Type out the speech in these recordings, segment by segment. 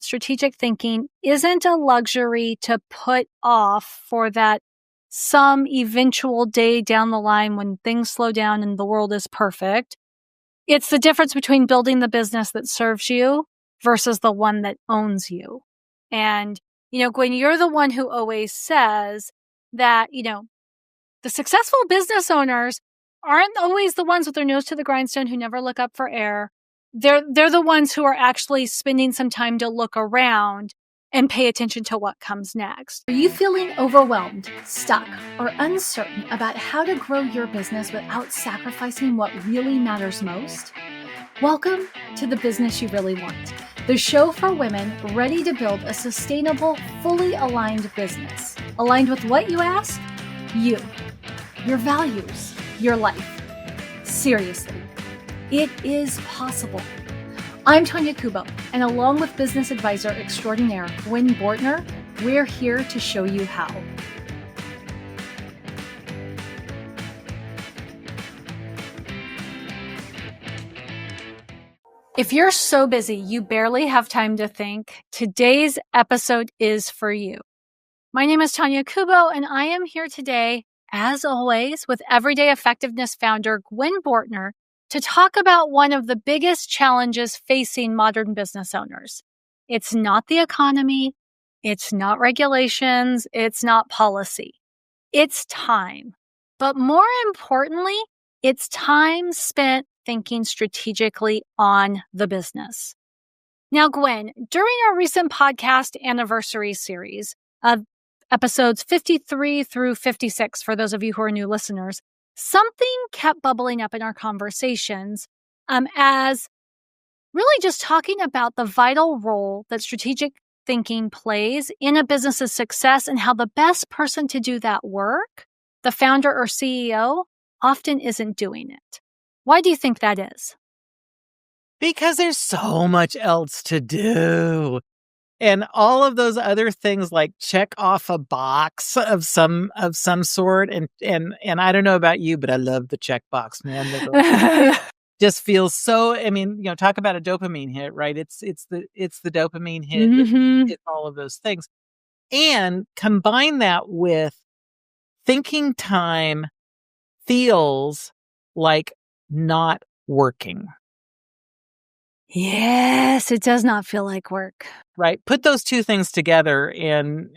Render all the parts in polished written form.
strategic thinking isn't a luxury to put off for that some eventual day down the line when things slow down and the world is perfect. It's the difference between building the business that serves you versus the one that owns you. And, Gwen, you're the one who always says that, the successful business owners aren't always the ones with their nose to the grindstone who never look up for air. They're the ones who are actually spending some time to look around and pay attention to what comes next. Are you feeling overwhelmed, stuck, or uncertain about how to grow your business without sacrificing what really matters most? Welcome to The Business You Really Want, the show for women ready to build a sustainable, fully aligned business. Aligned with what, you ask? You, your values, your life. Seriously, it is possible. I'm Tonya Kubo, and along with business advisor extraordinaire Gwen Bortner, we're here to show you how. If you're so busy you barely have time to think, today's episode is for you. My name is Tonya Kubo, and I am here today, as always, with Everyday Effectiveness founder Gwen Bortner to talk about one of the biggest challenges facing modern business owners. It's not the economy, it's not regulations, it's not policy. It's time. But more importantly, it's time spent thinking strategically on the business. Now, Gwen, during our recent podcast anniversary series of episodes 53 through 56, for those of you who are new listeners, something kept bubbling up in our conversations as really just talking about the vital role that strategic thinking plays in a business's success and how the best person to do that work, the founder or CEO, often isn't doing it. Why do you think that is? Because there's so much else to do. And all of those other things like check off a box of some sort. And I don't know about you, but I love the check box, man. It just feels so, talk about a dopamine hit, right? It's the dopamine hit. Mm-hmm. It's all of those things. And combine that with thinking time feels like not working. Yes, it does not feel like work. Right. Put those two things together and,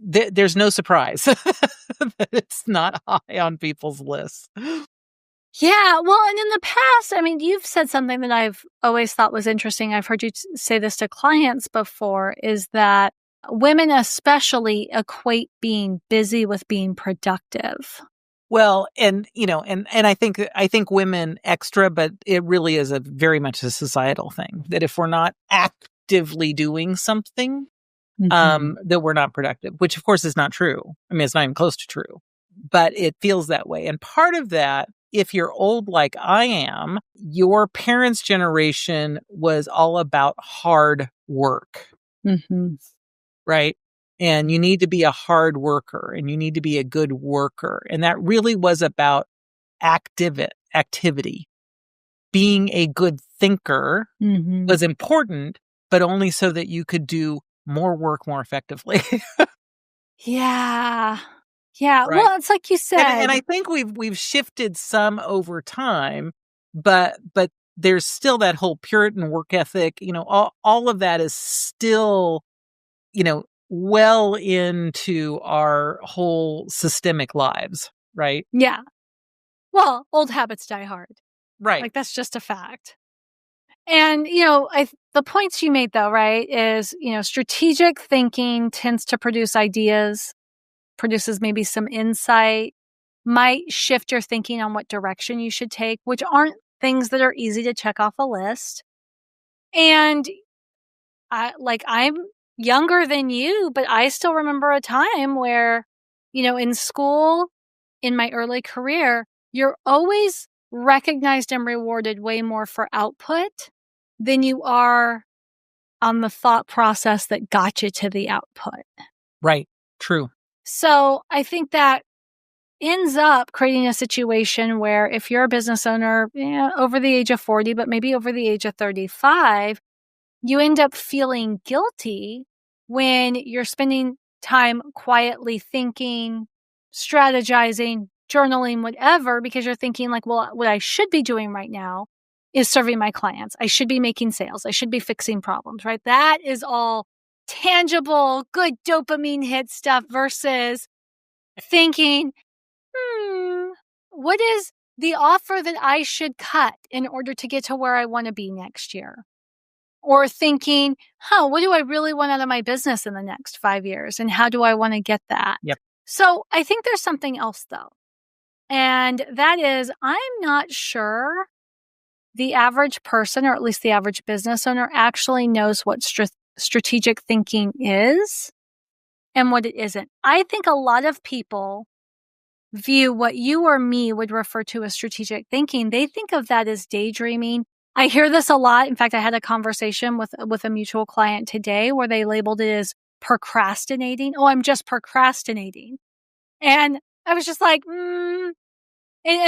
there's no surprise that it's not high on people's lists. Yeah. Well, and in the past, you've said something that I've always thought was interesting. I've heard you say this to clients before, is that women especially equate being busy with being productive. Well, and I think women extra, but it really is very much a societal thing that if we're not actively doing something, that we're not productive, which of course is not true. It's not even close to true, but it feels that way. And part of that, if you're old like I am, your parents' generation was all about hard work, right? And you need to be a hard worker and you need to be a good worker. And that really was about activity. Being a good thinker was important, but only so that you could do more work more effectively. Yeah. Yeah. Right? Well, it's like you said. And I think we've shifted some over time, but there's still that whole Puritan work ethic, all of that is still, well into our whole systemic lives, right? Yeah. Well, old habits die hard. Right. Like, that's just a fact. And, the points you made, though, right, is, strategic thinking tends to produce ideas, produces maybe some insight, might shift your thinking on what direction you should take, which aren't things that are easy to check off a list. And I'm younger than you, but I still remember a time where, in school, in my early career, you're always recognized and rewarded way more for output than you are on the thought process that got you to the output. Right. True. So I think that ends up creating a situation where if you're a business owner, over the age of 40, but maybe over the age of 35, you end up feeling guilty when you're spending time quietly thinking, strategizing, journaling, whatever, because you're thinking like, well, what I should be doing right now is serving my clients. I should be making sales. I should be fixing problems, right? That is all tangible, good dopamine hit stuff versus thinking, what is the offer that I should cut in order to get to where I want to be next year? Or thinking, what do I really want out of my business in the next 5 years? And how do I want to get that? Yep. So I think there's something else though. And that is, I'm not sure the average person, or at least the average business owner, actually knows what strategic thinking is and what it isn't. I think a lot of people view what you or me would refer to as strategic thinking. They think of that as daydreaming. I hear this a lot. In fact, I had a conversation with a mutual client today where they labeled it as procrastinating. Oh, I'm just procrastinating. And I was just like, And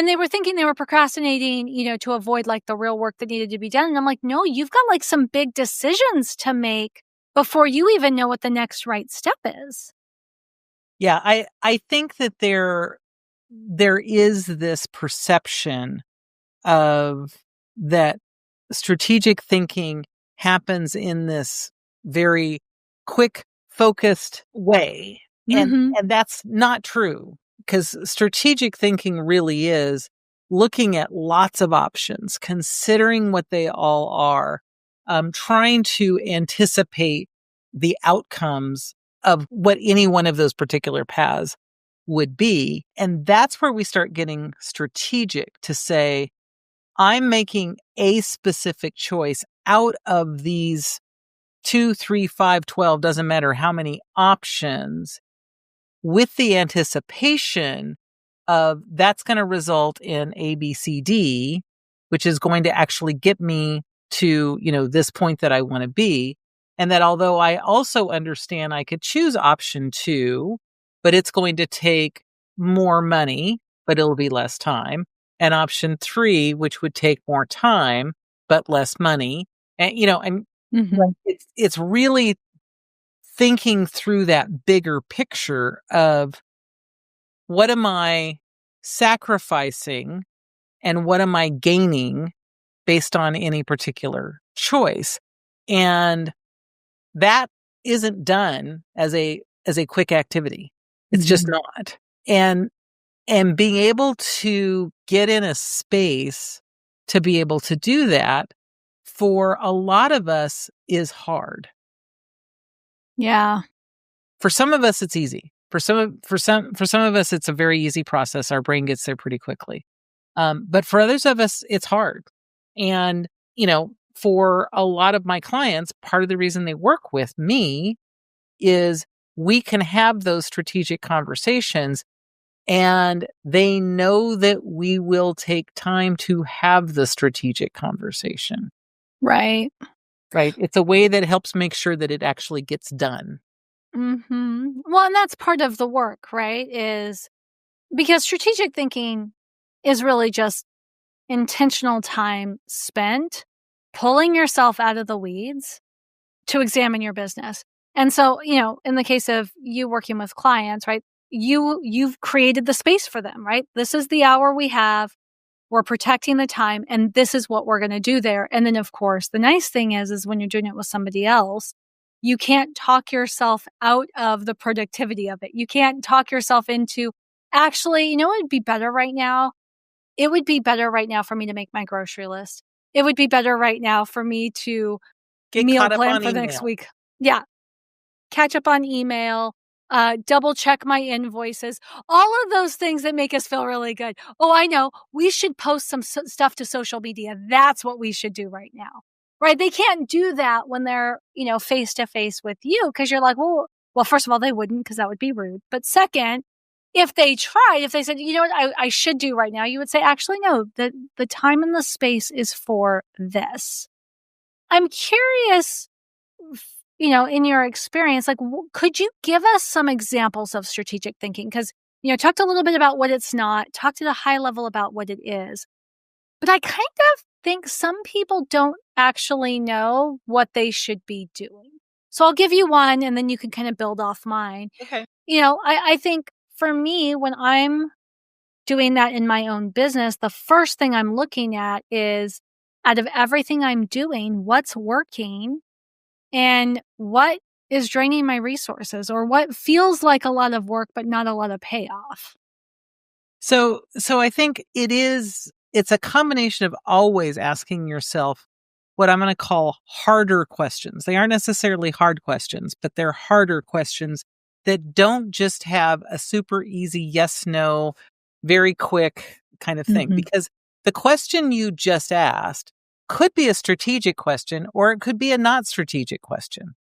they were thinking they were procrastinating, to avoid like the real work that needed to be done. And I'm like, no, you've got like some big decisions to make before you even know what the next right step is. Yeah, I think that there is this perception of that strategic thinking happens in this very quick, focused way. And that's not true, because strategic thinking really is looking at lots of options, considering what they all are, trying to anticipate the outcomes of what any one of those particular paths would be. And that's where we start getting strategic to say, I'm making a specific choice out of these 2, 3, 5, 12, doesn't matter how many options, with the anticipation of that's going to result in A, B, C, D, which is going to actually get me to, this point that I want to be. And that although I also understand I could choose option 2, but it's going to take more money, but it'll be less time. And option 3, which would take more time, but less money. And, it's really thinking through that bigger picture of what am I sacrificing and what am I gaining based on any particular choice. And that isn't done as a quick activity. It's just not. And being able to get in a space to be able to do that for a lot of us is hard. Yeah. For some of us, it's easy. For some of us, it's a very easy process. Our brain gets there pretty quickly. But for others of us, it's hard. And, for a lot of my clients, part of the reason they work with me is we can have those strategic conversations, and they know that we will take time to have the strategic conversation. Right. Right. It's a way that helps make sure that it actually gets done. Well, and that's part of the work, right? Is because strategic thinking is really just intentional time spent pulling yourself out of the weeds to examine your business. And so, in the case of you working with clients, right? You've created the space for them, right? This is the hour we have. We're protecting the time, and this is what we're going to do there. And then, of course, the nice thing is when you're doing it with somebody else, you can't talk yourself out of the productivity of it. You can't talk yourself into, actually, it would be better right now. It would be better right now for me to make my grocery list. It would be better right now for me to Get meal caught up plan on for email. next week. Yeah. Catch up on email, double check my invoices, all of those things that make us feel really good. Oh, I know. We should post some stuff to social media. That's what we should do right now. Right? They can't do that when they're, face to face with you, because you're like, well, first of all, they wouldn't, because that would be rude. But second, if they tried, if they said, what I should do right now, you would say, actually, no, the time and the space is for this. I'm curious, in your experience, like, could you give us some examples of strategic thinking? Because talked a little bit about what it's not, talked at a high level about what it is. But I kind of think some people don't actually know what they should be doing. So I'll give you one and then you can kind of build off mine. Okay. I think for me, when I'm doing that in my own business, the first thing I'm looking at is, out of everything I'm doing, what's working and what is draining my resources, or what feels like a lot of work but not a lot of payoff. So I think it's a combination of always asking yourself what I'm going to call harder questions. They aren't necessarily hard questions, but they're harder questions that don't just have a super easy yes, no, very quick kind of thing. Mhm. Because the question you just asked could be a strategic question, or it could be a not strategic question,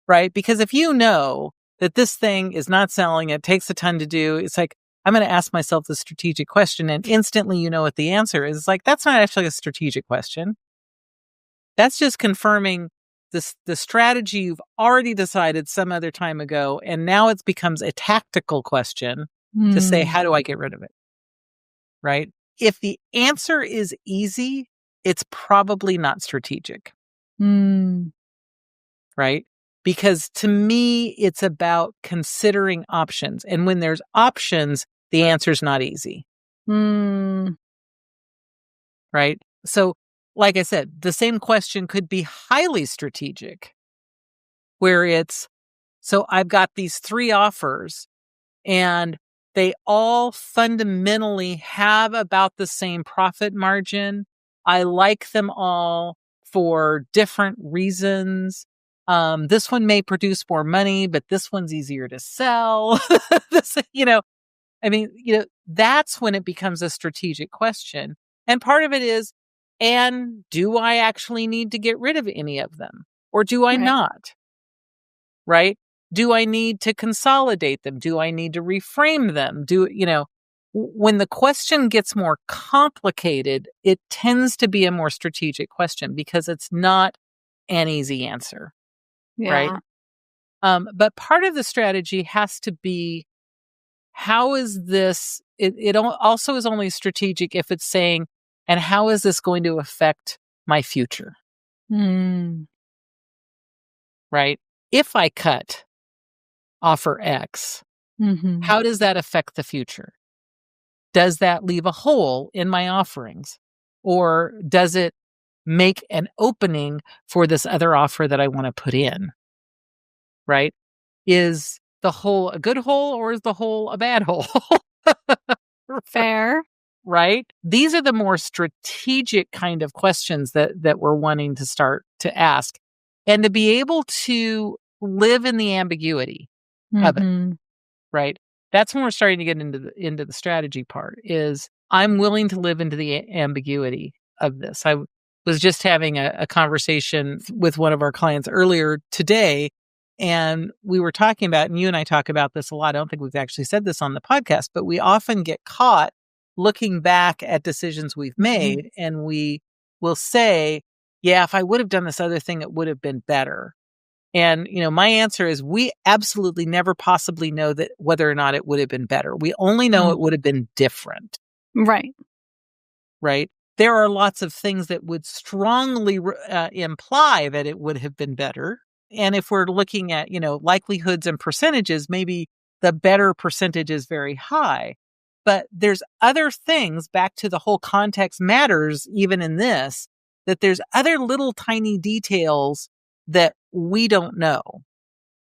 right? Because if you know that this thing is not selling, it takes a ton to do, it's like, I'm going to ask myself the strategic question, and instantly you know what the answer is. It's like, that's not actually a strategic question. That's just confirming the strategy you've already decided some other time ago, and now it becomes a tactical question to say, how do I get rid of it? Right? If the answer is easy, it's probably not strategic. Right? Because to me, it's about considering options. And when there's options, the answer's not easy. Right? So, like I said, the same question could be highly strategic, where it's, so I've got these 3 offers and they all fundamentally have about the same profit margin. I like them all for different reasons. This one may produce more money, but this one's easier to sell. That's when it becomes a strategic question. And part of it is, and do I actually need to get rid of any of them? Or do I not? Right? Do I need to consolidate them? Do I need to reframe them? When the question gets more complicated, it tends to be a more strategic question because it's not an easy answer. Right? But part of the strategy has to be, how is this, also is only strategic if it's saying, and how is this going to affect my future? Right? If I cut offer X, how does that affect the future? Does that leave a hole in my offerings? Or does it make an opening for this other offer that I want to put in? Right? Is the hole a good hole, or is the hole a bad hole? Fair. Right? These are the more strategic kind of questions that we're wanting to start to ask, and to be able to live in the ambiguity of it. Right? That's when we're starting to get into the strategy part, is I'm willing to live into the ambiguity of this. I was just having a conversation with one of our clients earlier today, and we were talking about, and you and I talk about this a lot. I don't think we've actually said this on the podcast, but we often get caught looking back at decisions we've made, and we will say, yeah, if I would have done this other thing, it would have been better. And, my answer is, we absolutely never possibly know that whether or not it would have been better. We only know it would have been different. Right. Right. There are lots of things that would strongly imply that it would have been better. And if we're looking at, likelihoods and percentages, maybe the better percentage is very high. But there's other things, back to the whole context matters, even in this, that there's other little tiny details that we don't know,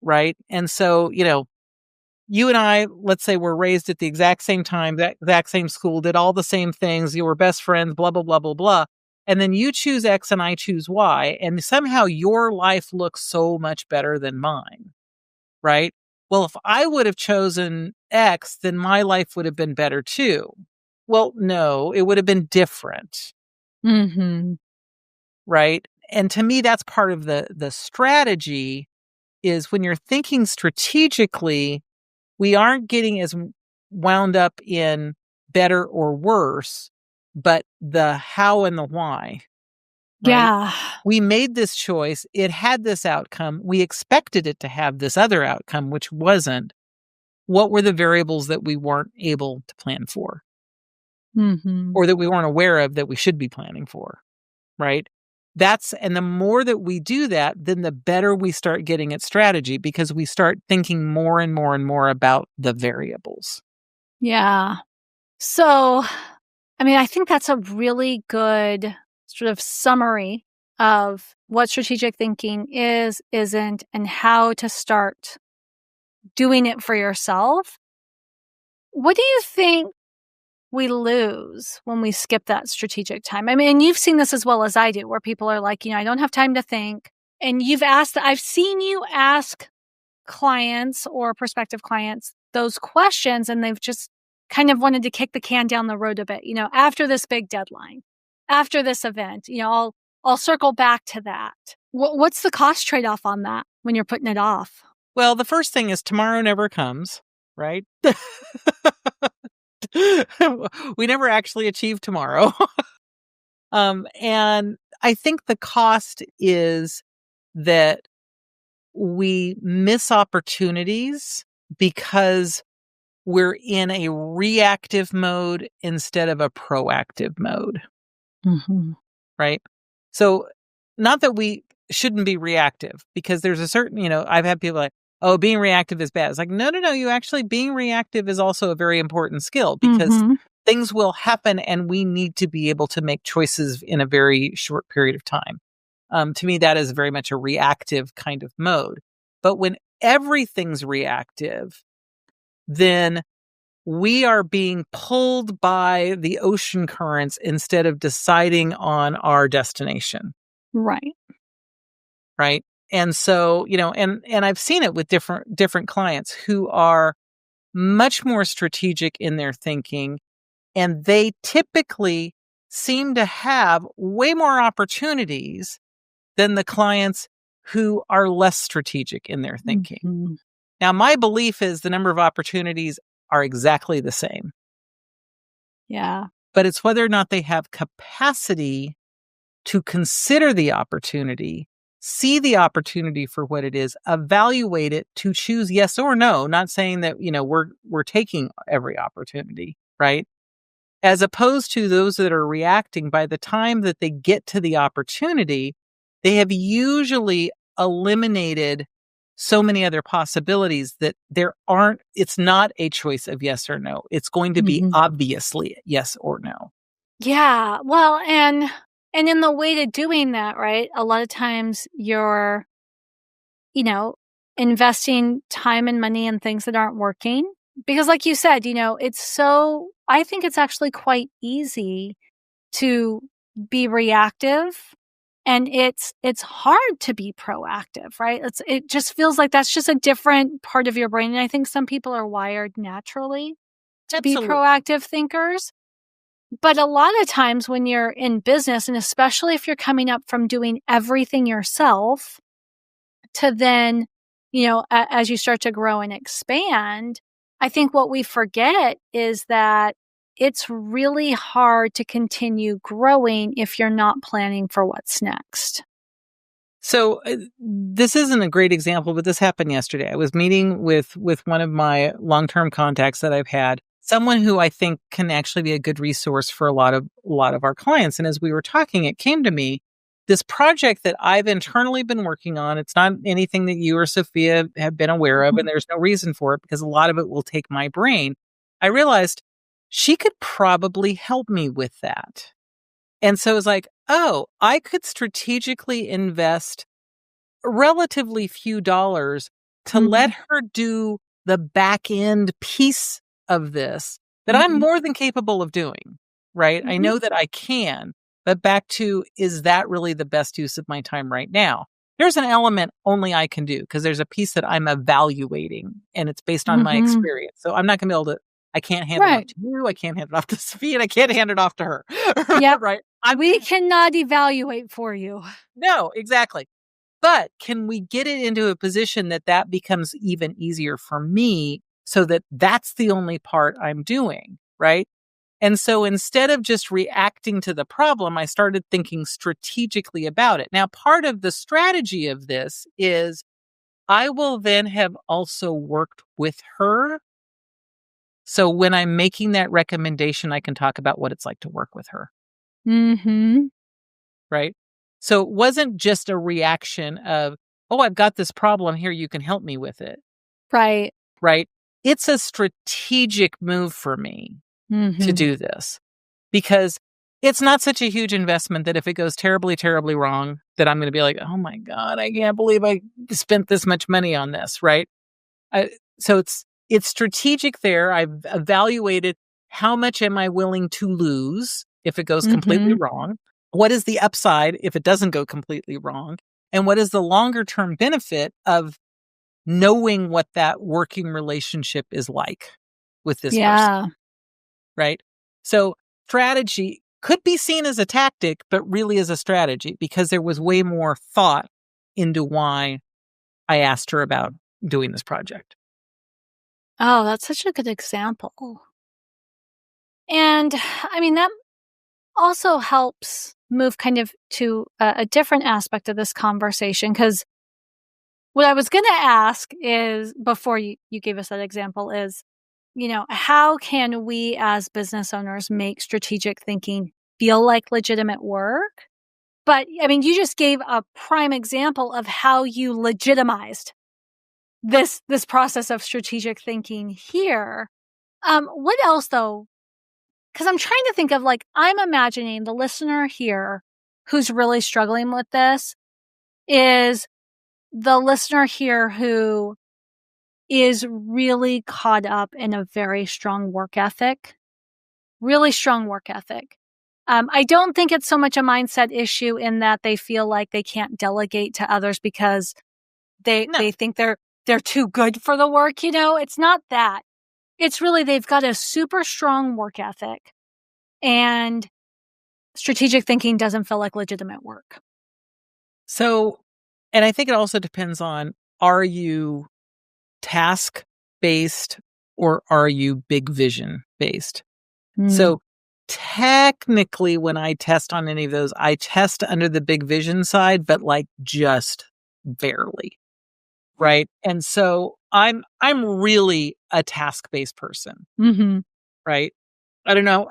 right? And so, you and I, let's say, were raised at the exact same time, that exact same school, did all the same things, you were best friends, blah, blah, blah, blah, blah. And then you choose X and I choose Y, and somehow your life looks so much better than mine, right? Well, if I would have chosen X, then my life would have been better too. Well, no, it would have been different. Right? And to me, that's part of the strategy, is when you're thinking strategically, we aren't getting as wound up in better or worse, but the how and the why. Right? Yeah. We made this choice. It had this outcome. We expected it to have this other outcome, which wasn't. what were the variables that we weren't able to plan for Mm-hmm. or that we weren't aware of that we should be planning for, right? And the more that we do that, then the better we start getting at strategy because we start thinking more and more and more about the variables. Yeah. So, I mean, I think that's a really good sort of summary of what strategic thinking is, isn't, and how to start doing it for yourself. What do you think we lose when we skip that strategic time? I mean, you've seen this as well as I do, where people are like, I don't have time to think. And I've seen you ask clients or prospective clients those questions, and they've just kind of wanted to kick the can down the road a bit, after this big deadline, after this event, I'll circle back to that. What's the cost trade-off on that when you're putting it off? Well, the first thing is tomorrow never comes, right? We never actually achieve tomorrow. And I think the cost is that we miss opportunities because we're in a reactive mode instead of a proactive mode. Mm-hmm. Right? So not that we shouldn't be reactive because there's a certain, I've had people like, oh, being reactive is bad. It's like, no. You actually being reactive is also a very important skill because things will happen and we need to be able to make choices in a very short period of time. To me, that is very much a reactive kind of mode. But when everything's reactive, then we are being pulled by the ocean currents instead of deciding on our destination. Right. Right. And so, and I've seen it with different clients who are much more strategic in their thinking, and they typically seem to have way more opportunities than the clients who are less strategic in their thinking. Mm-hmm. Now, my belief is the number of opportunities are exactly the same. Yeah. But it's whether or not they have capacity to consider the opportunity, see the opportunity for what it is, evaluate it to choose yes or no, not saying that, we're taking every opportunity, right? As opposed to those that are reacting, by the time that they get to the opportunity, they have usually eliminated so many other possibilities that it's not a choice of yes or no. It's going to be obviously yes or no. Yeah. Well, and in the way to doing that, right? A lot of times you're, investing time and money in things that aren't working. Because like you said, I think it's actually quite easy to be reactive, and it's hard to be proactive, right? It just feels like that's just a different part of your brain. And I think some people are wired naturally to be proactive thinkers. But a lot of times when you're in business, and especially if you're coming up from doing everything yourself to then, as you start to grow and expand, I think what we forget is that it's really hard to continue growing if you're not planning for what's next. So this isn't a great example, but this happened yesterday. I was meeting with one of my long-term contacts that I've had, someone who I think can actually be a good resource for a lot of our clients. And as we were talking, it came to me, this project that I've internally been working on. It's not anything that you or Sophia have been aware of, and there's no reason for it because a lot of it will take my brain. I realized she could probably help me with that. And so it was like, oh, I could strategically invest relatively few dollars to let her do the back end piece of this that I'm more than capable of doing, right? I know that I can, but back to, is that really the best use of my time right now? There's an element only I can do because there's a piece that I'm evaluating and it's based on my experience. So I'm not going to be able to, I can't hand it off to you. I can't hand it off to Sophia, and I can't hand it off to her. Yeah, right. We cannot evaluate for you. No, exactly. But can we get it into a position that becomes even easier for me so that that's the only part I'm doing, right? And so instead of just reacting to the problem, I started thinking strategically about it. Now, part of the strategy of this is I will then have also worked with her So when I'm making that recommendation, I can talk about what it's like to work with her. Mm-hmm. Right? So it wasn't just a reaction of, oh, I've got this problem here. You can help me with it. Right. Right? It's a strategic move for me to do this because it's not such a huge investment that if it goes terribly, terribly wrong, that I'm going to be like, oh my God, I can't believe I spent this much money on this. Right? So it's strategic there. I've evaluated how much am I willing to lose if it goes completely wrong? What is the upside if it doesn't go completely wrong? And what is the longer term benefit of knowing what that working relationship is like with this person? Right? So strategy could be seen as a tactic, but really as a strategy because there was way more thought into why I asked her about doing this project. Oh, that's such a good example. And I mean, that also helps move kind of to a different aspect of this conversation, because what I was going to ask is, before you gave us that example, is, how can we as business owners make strategic thinking feel like legitimate work? But I mean, you just gave a prime example of how you legitimized this process of strategic thinking here. What else though? Because I'm trying to think of, like, I'm imagining the listener here who's really struggling with this is the listener here who is really caught up in a very strong work ethic, really strong work ethic. I don't think it's so much a mindset issue in that they feel like they can't delegate to others because they think they're too good for the work. It's not that. It's really, they've got a super strong work ethic and strategic thinking doesn't feel like legitimate work. So, and I think it also depends on, are you task-based or are you big vision-based? So technically, when I test on any of those, I test under the big vision side, but like just barely. Right. And so I'm really a task-based person. Right. I don't know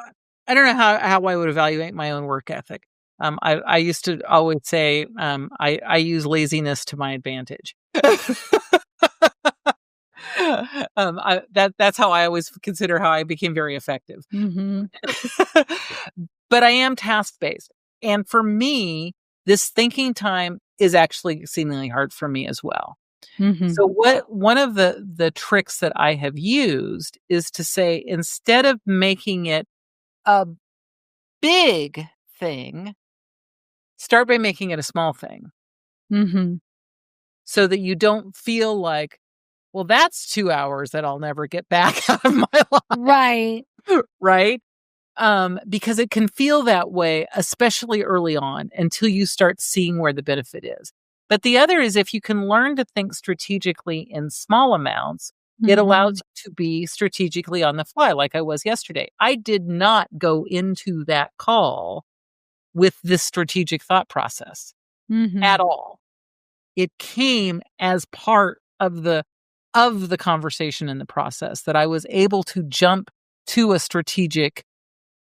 how I would evaluate my own work ethic. I used to always say, I use laziness to my advantage. That's how I always consider how I became very effective. But I am task-based. And for me, this thinking time is actually exceedingly hard for me as well. So one of the tricks that I have used is to say, instead of making it a big thing, start by making it a small thing. So that you don't feel like, well, that's 2 hours that I'll never get back out of my life. Right. Right? Because it can feel that way, especially early on, until you start seeing where the benefit is. But the other is, if you can learn to think strategically in small amounts, it allows you to be strategically on the fly, like I was yesterday. I did not go into that call with this strategic thought process at all. It came as part of the conversation in the process that I was able to jump to a strategic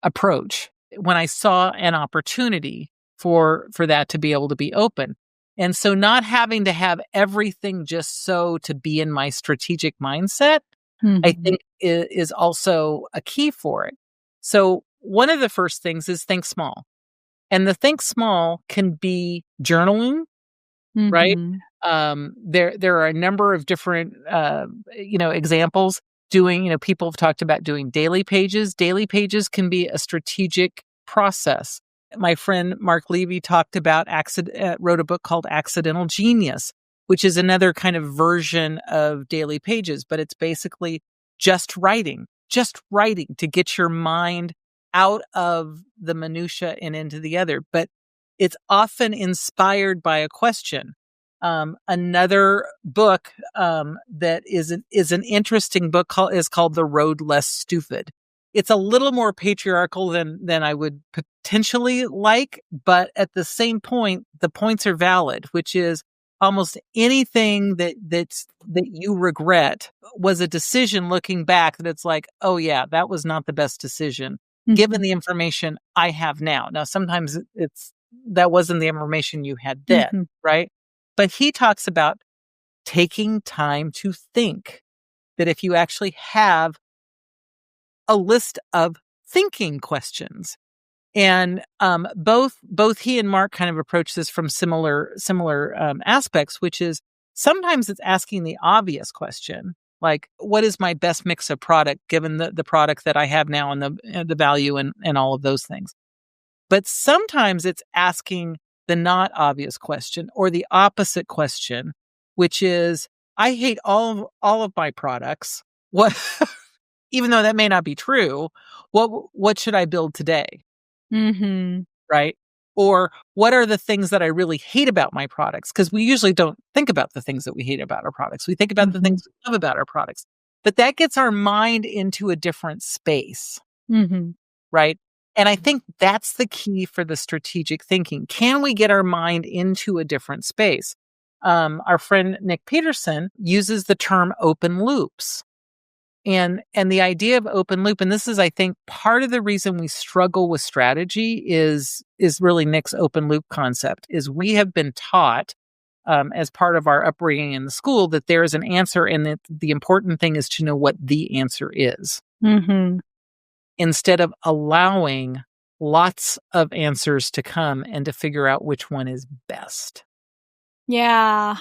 approach when I saw an opportunity for that to be able to be open. And so not having to have everything just so to be in my strategic mindset, I think is also a key for it. So one of the first things is think small. And the think small can be journaling, right? There are a number of different, examples. People have talked about doing daily pages. Daily pages can be a strategic process. My friend Mark Levy talked about, wrote a book called Accidental Genius, which is another kind of version of daily pages, but it's basically just writing to get your mind out of the minutia and into the other. But it's often inspired by a question. Another book that is an interesting book is called The Road Less Stupid. It's a little more patriarchal than I would potentially like, but at the same point, the points are valid, which is, almost anything that you regret was a decision looking back that it's like, oh yeah, that was not the best decision given the information I have now. Now, sometimes that wasn't the information you had then, right? But he talks about taking time to think, that if you actually have a list of thinking questions. And both he and Mark kind of approach this from similar aspects, which is sometimes it's asking the obvious question, like, what is my best mix of product given the product that I have now and the value and all of those things. But sometimes it's asking the not obvious question or the opposite question, which is, I hate all of my products. What, even though that may not be true, what should I build today? Right? Or what are the things that I really hate about my products? Because we usually don't think about the things that we hate about our products. We think about the things we love about our products. But that gets our mind into a different space. Right? And I think that's the key for the strategic thinking. Can we get our mind into a different space? Our friend Nick Peterson uses the term open loops. And the idea of open loop, and this is, I think, part of the reason we struggle with strategy is really Nick's open loop concept, is we have been taught as part of our upbringing in the school that there is an answer and that the important thing is to know what the answer is. Instead of allowing lots of answers to come and to figure out which one is best. Yeah.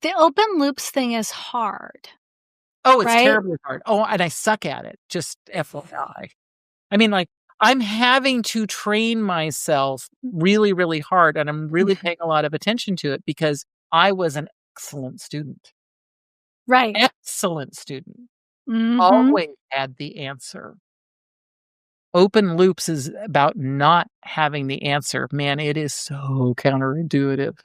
The open loops thing is hard. Oh, it's right? terribly hard. Oh, and I suck at it. Just FYI. I mean, like, I'm having to train myself really, really hard, and I'm really paying a lot of attention to it because I was an excellent student. Right. Excellent student. Always had the answer. Open loops is about not having the answer. Man, it is so counterintuitive.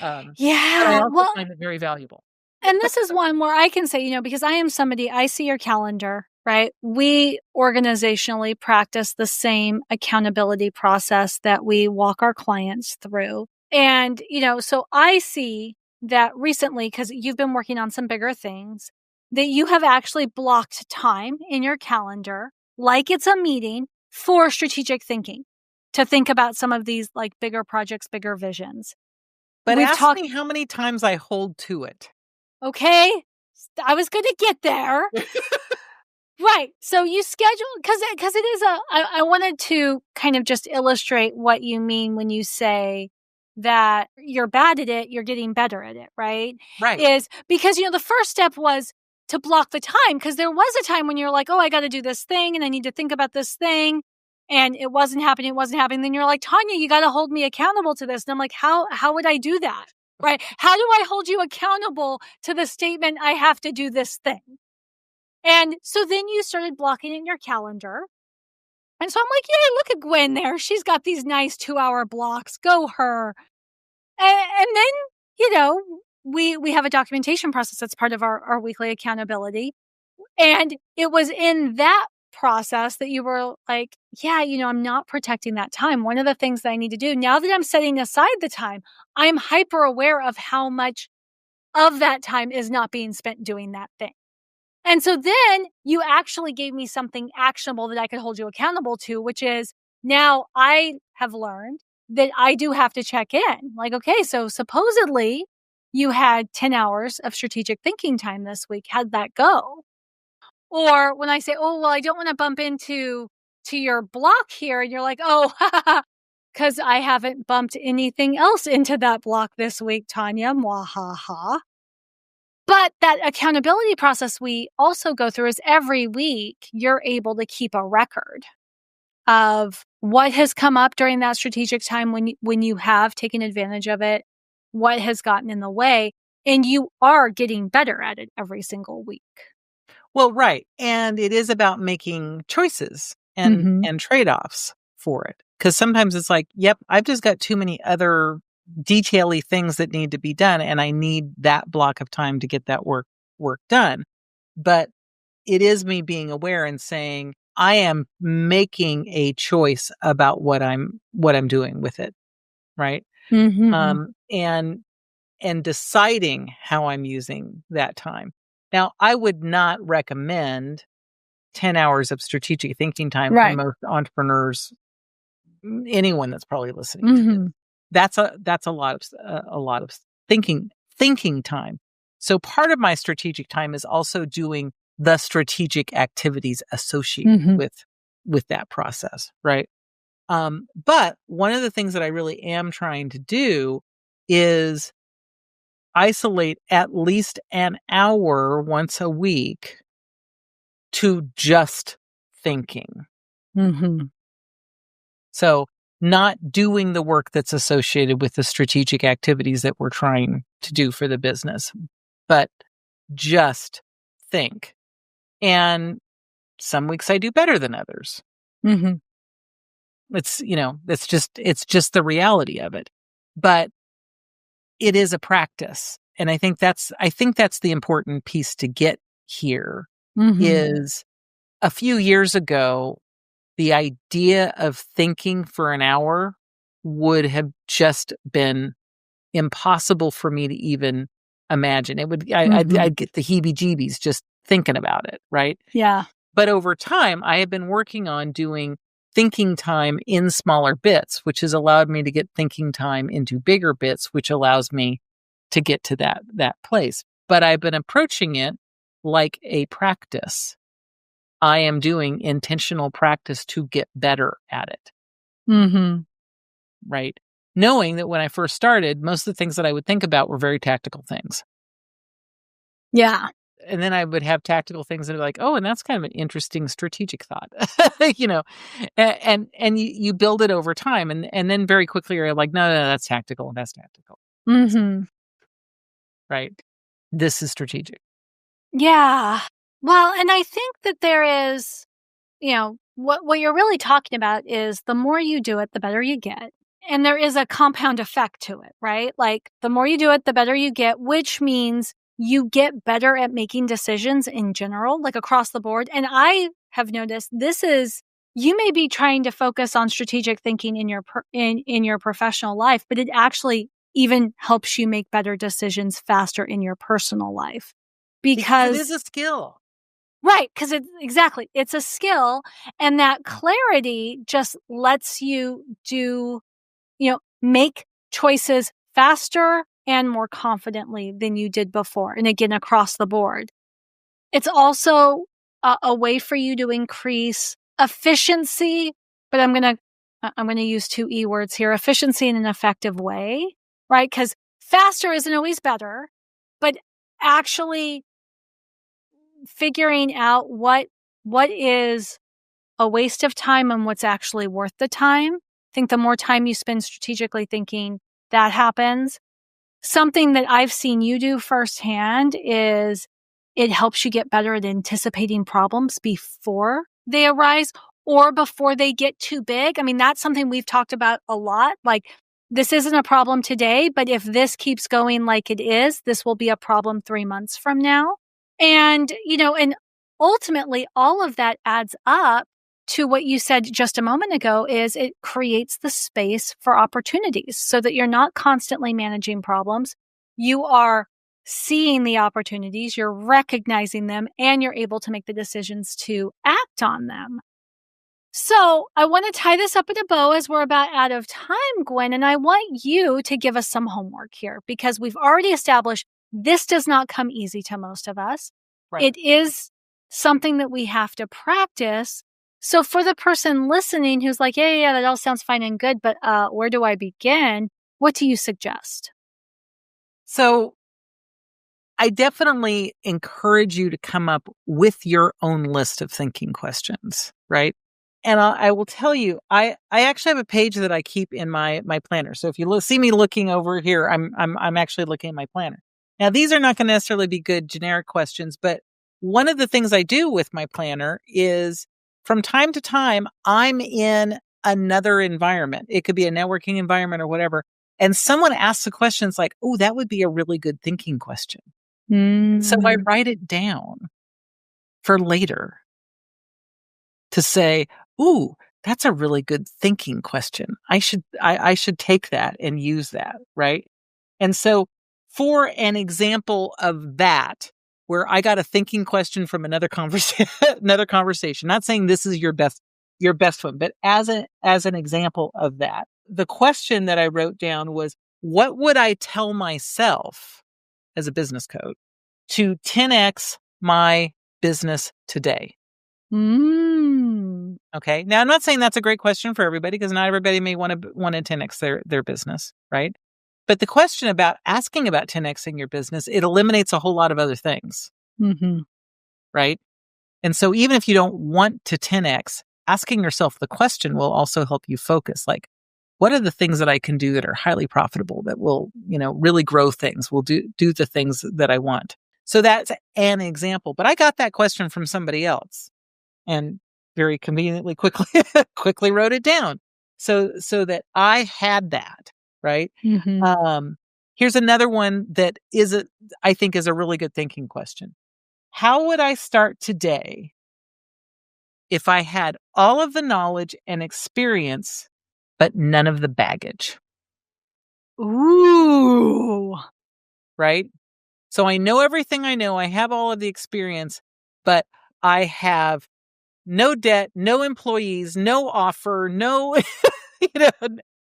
Yeah. But I also find it very valuable. And this is one where I can say, because I am somebody, I see your calendar, right? We organizationally practice the same accountability process that we walk our clients through. And, so I see that recently, because you've been working on some bigger things, that you have actually blocked time in your calendar, like it's a meeting, for strategic thinking, to think about some of these like bigger projects, bigger visions. But ask me how many times I hold to it. Okay, I was going to get there. Right. So you schedule, because it is I wanted to kind of just illustrate what you mean when you say that you're bad at it, you're getting better at it, right? Right. Is because, the first step was to block the time, because there was a time when you're like, oh, I got to do this thing and I need to think about this thing. And it wasn't happening. Then you're like, Tonya, you got to hold me accountable to this. And I'm like, how would I do that? Right? How do I hold you accountable to the statement, I have to do this thing? And so then you started blocking it in your calendar. And so I'm like, yeah, look at Gwen there. She's got these nice 2-hour blocks. Go her. And then, we have a documentation process that's part of our weekly accountability. And it was in that process that you were like, yeah, I'm not protecting that time. One of the things that I need to do now that I'm setting aside the time, I'm hyper aware of how much of that time is not being spent doing that thing. And so then you actually gave me something actionable that I could hold you accountable to, which is now I have learned that I do have to check in. Like, okay, so supposedly you had 10 hours of strategic thinking time this week. How'd that go? Or when I say, oh, well, I don't want to bump into your block here. And you're like, oh, because I haven't bumped anything else into that block this week, Tonya. Mwahaha. But that accountability process we also go through is every week you're able to keep a record of what has come up during that strategic time when you have taken advantage of it, what has gotten in the way, and you are getting better at it every single week. Well, right. And it is about making choices and trade-offs for it. Because sometimes it's like, yep, I've just got too many other detail-y things that need to be done, and I need that block of time to get that work done. But it is me being aware and saying, I am making a choice about what I'm doing with it. right? Mm-hmm. And deciding how I'm using that time. Now, I would not recommend 10 hours of strategic thinking time for Right. most entrepreneurs, anyone that's probably listening to this. Mm-hmm. That's a lot of thinking time. So part of my strategic time is also doing the strategic activities associated Mm-hmm. with that process, right? But one of the things that I really am trying to do is isolate at least an hour once a week to just thinking. Mm-hmm. So not doing the work that's associated with the strategic activities that we're trying to do for the business, but just think. And some weeks I do better than others. Mm-hmm. It's just the reality of it. But it is a practice. And I think that's the important piece to get here Mm-hmm. is a few years ago, the idea of thinking for an hour would have just been impossible for me to even imagine. I'd get the heebie-jeebies just thinking about it, right? Yeah. But over time, I have been working on doing thinking time in smaller bits, which has allowed me to get thinking time into bigger bits, which allows me to get to that place. But I've been approaching it like a practice. I am doing intentional practice to get better at it. Mm-hmm. Right? Knowing that when I first started, most of the things that I would think about were very tactical things. Yeah. And then I would have tactical things that are like, oh, and that's kind of an interesting strategic thought, and you build it over time. And then very quickly you're like, no, that's tactical. That's tactical. Mm-hmm. Right. This is strategic. Yeah. Well, and I think that there is, what you're really talking about is the more you do it, the better you get. And there is a compound effect to it, right? Like the more you do it, the better you get, which means you get better at making decisions in general, like across the board. And I have noticed you may be trying to focus on strategic thinking in your professional life, but it actually even helps you make better decisions faster in your personal life. Because it is a skill. Right, because it's a skill, and that clarity just lets you make choices faster and more confidently than you did before, and again, across the board. It's also a way for you to increase efficiency, but I'm gonna use two E words here, efficiency in an effective way, right? Because faster isn't always better, but actually figuring out what is a waste of time and what's actually worth the time. I think the more time you spend strategically thinking, that happens. Something that I've seen you do firsthand is it helps you get better at anticipating problems before they arise or before they get too big. I mean, that's something we've talked about a lot. Like, this isn't a problem today, but if this keeps going like it is, this will be a problem 3 months from now. And ultimately all of that adds up to what you said just a moment ago is it creates the space for opportunities so that you're not constantly managing problems. You are seeing the opportunities, you're recognizing them, and you're able to make the decisions to act on them. So I want to tie this up in a bow as we're about out of time, Gwen, and I want you to give us some homework here because we've already established this does not come easy to most of us. Right. It is something that we have to practice. So for the person listening who's like, yeah, that all sounds fine and good, but where do I begin? What do you suggest? So I definitely encourage you to come up with your own list of thinking questions, right? And I will tell you, I actually have a page that I keep in my planner. So if you see me looking over here, I'm actually looking at my planner. Now, these are not going to necessarily be good generic questions, but one of the things I do with my planner is from time to time, I'm in another environment. It could be a networking environment or whatever. And someone asks the questions like, oh, that would be a really good thinking question. So I write it down for later to say, ooh, that's a really good thinking question. I should take that and use that, right? And so for an example of that, where I got a thinking question from another conversation, not saying this is your best one, but as an example of that, the question that I wrote down was, what would I tell myself as a business coach to 10x my business today? Okay. Now, I'm not saying that's a great question for everybody, because not everybody may want to 10x their business, right? But the question about asking about 10xing your business, it eliminates a whole lot of other things, right? And so even if you don't want to 10x, asking yourself the question will also help you focus. Like, what are the things that I can do that are highly profitable, that will, really grow things, will do the things that I want? So that's an example. But I got that question from somebody else, and very conveniently quickly wrote it down so that I had that, right? Here's another one that I think is a really good thinking question. How would I start today if I had all of the knowledge and experience, but none of the baggage? Ooh. Right? So I know everything I know. I have all of the experience, but I have no debt, no employees, no offer, no,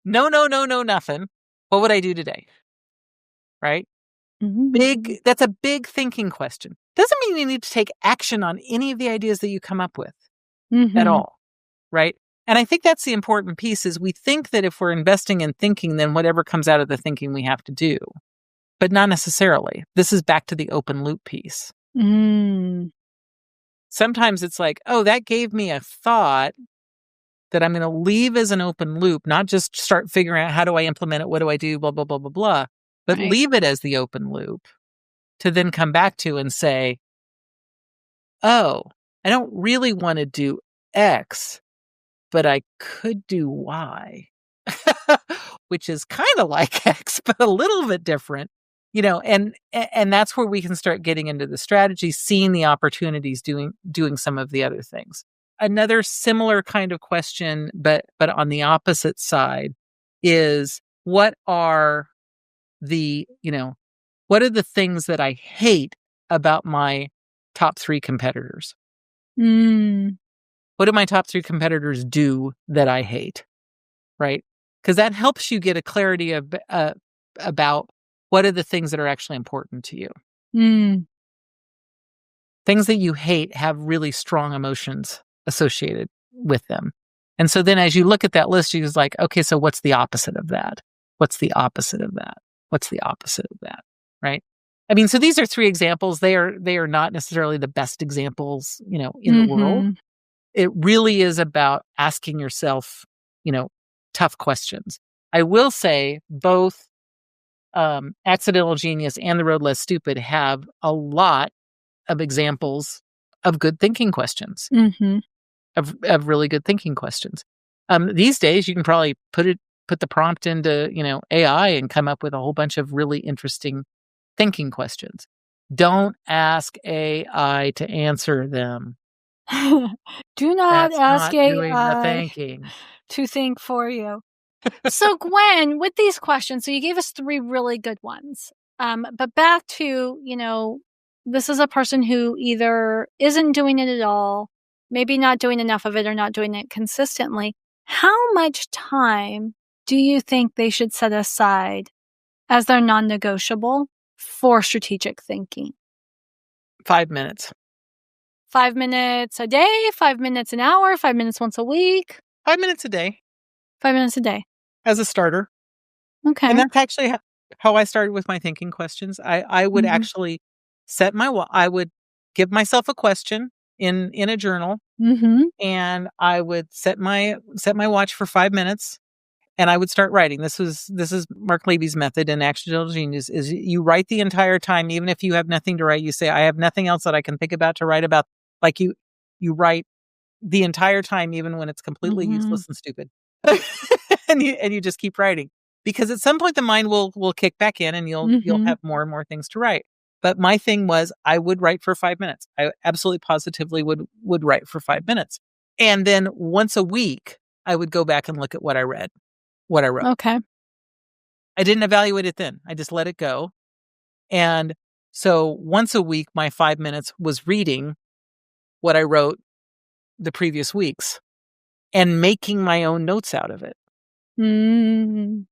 no, nothing. What would I do today? Right? That's a big thinking question. Doesn't mean you need to take action on any of the ideas that you come up with at all. Right? And I think that's the important piece, is we think that if we're investing in thinking, then whatever comes out of the thinking we have to do, but not necessarily. This is back to the open loop piece. Sometimes it's like, oh, that gave me a thought that I'm going to leave as an open loop, not just start figuring out how do I implement it, what do I do, blah, blah, blah, blah, blah, but leave it as the open loop to then come back to and say, oh, I don't really want to do X, but I could do Y, which is kind of like X, but a little bit different. And that's where we can start getting into the strategy, seeing the opportunities, doing some of the other things. Another similar kind of question, but on the opposite side, is what are the things that I hate about my top 3 competitors? What do my top 3 competitors do that I hate? Right? Because that helps you get a clarity about what are the things that are actually important to you. Things that you hate have really strong emotions associated with them. And so then as you look at that list, you're just like, okay, so what's the opposite of that? What's the opposite of that? What's the opposite of that? Right? I mean, so these are 3 examples. They are not necessarily the best examples, in the world. It really is about asking yourself, tough questions. I will say both Accidental Genius and The Road Less Stupid have a lot of examples of good thinking questions, of really good thinking questions. These days, you can probably put the prompt into, AI and come up with a whole bunch of really interesting thinking questions. Don't ask AI to answer them. Do not That's ask not doing the AI thinking to think for you. So Gwen, with these questions, so you gave us 3 really good ones. But back to, this is a person who either isn't doing it at all, maybe not doing enough of it, or not doing it consistently. How much time do you think they should set aside as their non-negotiable for strategic thinking? 5 minutes. 5 minutes a day, 5 minutes an hour, 5 minutes once a week? 5 minutes a day. 5 minutes a day. As a starter. Okay. And that's actually how I started with my thinking questions. I would actually I would give myself a question in a journal, and I would set my watch for 5 minutes, and I would start writing. This is Mark Levy's method in Accidental Genius, is you write the entire time, even if you have nothing to write. You say, I have nothing else that I can think about to write about. Like you write the entire time, even when it's completely useless and stupid. and you just keep writing, because at some point the mind will kick back in, and you'll have more and more things to write. But my thing was, I would write for 5 minutes. I absolutely positively would write for 5 minutes. And then once a week, I would go back and look at what I read, what I wrote. Okay. I didn't evaluate it then. I just let it go. And so once a week, my 5 minutes was reading what I wrote the previous weeks and making my own notes out of it. Mm.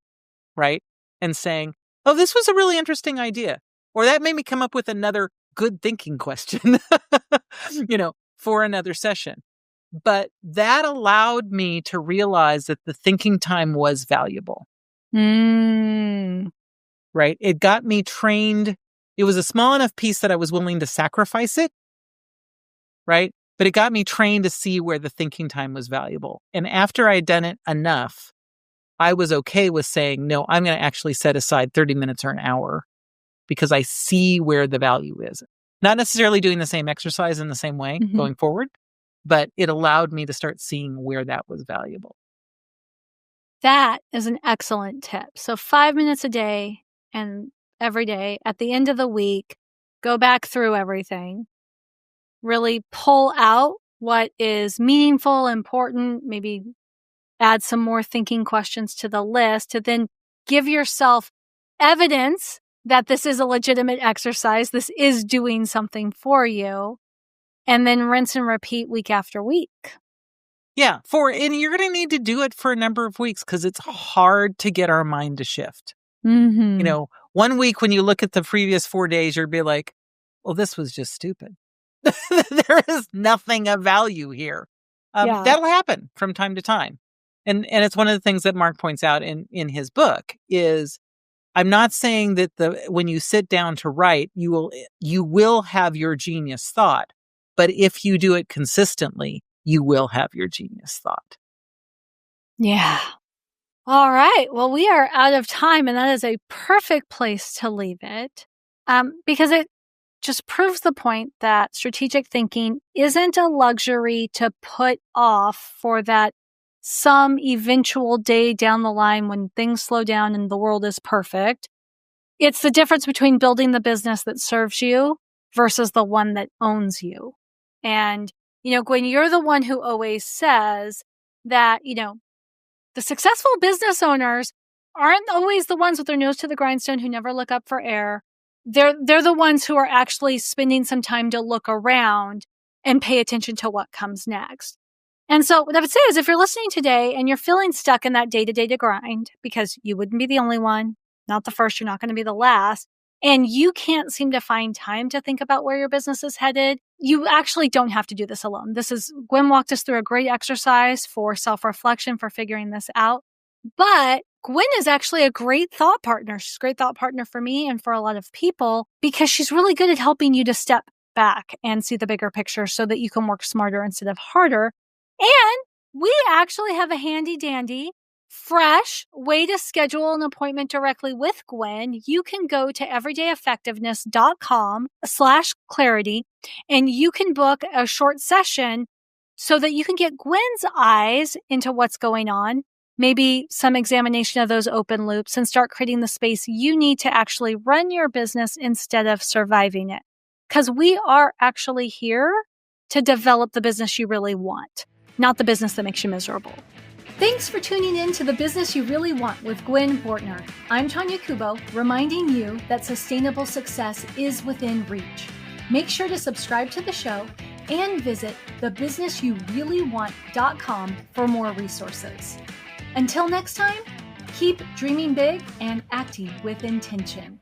Right? And saying, oh, this was a really interesting idea. Or that made me come up with another good thinking question, for another session. But that allowed me to realize that the thinking time was valuable. Mm. Right? It got me trained. It was a small enough piece that I was willing to sacrifice it. Right? But it got me trained to see where the thinking time was valuable. And after I'd done it enough, I was okay with saying, no, I'm going to actually set aside 30 minutes or an hour because I see where the value is. Not necessarily doing the same exercise in the same way going forward, but it allowed me to start seeing where that was valuable. That is an excellent tip. So 5 minutes a day and every day at the end of the week, go back through everything, really pull out what is meaningful, important, maybe add some more thinking questions to the list to then give yourself evidence that this is a legitimate exercise. This is doing something for you. And then rinse and repeat week after week. Yeah. And you're going to need to do it for a number of weeks because it's hard to get our mind to shift. Mm-hmm. 1 week when you look at the previous 4 days, you'll be like, well, this was just stupid. There is nothing of value here. That'll happen from time to time. And it's one of the things that Mark points out in his book is I'm not saying that when you sit down to write, you will have your genius thought, but if you do it consistently, you will have your genius thought. Yeah. All right. Well, we are out of time, and that is a perfect place to leave it because it just proves the point that strategic thinking isn't a luxury to put off for that some eventual day down the line when things slow down and the world is perfect. It's the difference between building the business that serves you versus the one that owns you. And, Gwen, you're the one who always says that, the successful business owners aren't always the ones with their nose to the grindstone who never look up for air. They're the ones who are actually spending some time to look around and pay attention to what comes next. And so what I would say is if you're listening today and you're feeling stuck in that day-to-day grind, because you wouldn't be the only one, not the first, you're not going to be the last, and you can't seem to find time to think about where your business is headed, you actually don't have to do this alone. Gwen walked us through a great exercise for self-reflection, for figuring this out. But Gwen is actually a great thought partner. She's a great thought partner for me and for a lot of people because she's really good at helping you to step back and see the bigger picture so that you can work smarter instead of harder. And we actually have a handy dandy, fresh way to schedule an appointment directly with Gwen. You can go to everydayeffectiveness.com/clarity and you can book a short session so that you can get Gwen's eyes into what's going on, maybe some examination of those open loops, and start creating the space you need to actually run your business instead of surviving it. Because we are actually here to develop the business you really want, not the business that makes you miserable. Thanks for tuning in to The Business You Really Want with Gwen Bortner. I'm Tonya Kubo, reminding you that sustainable success is within reach. Make sure to subscribe to the show and visit thebusinessyoureallyWant.com for more resources. Until next time, keep dreaming big and acting with intention.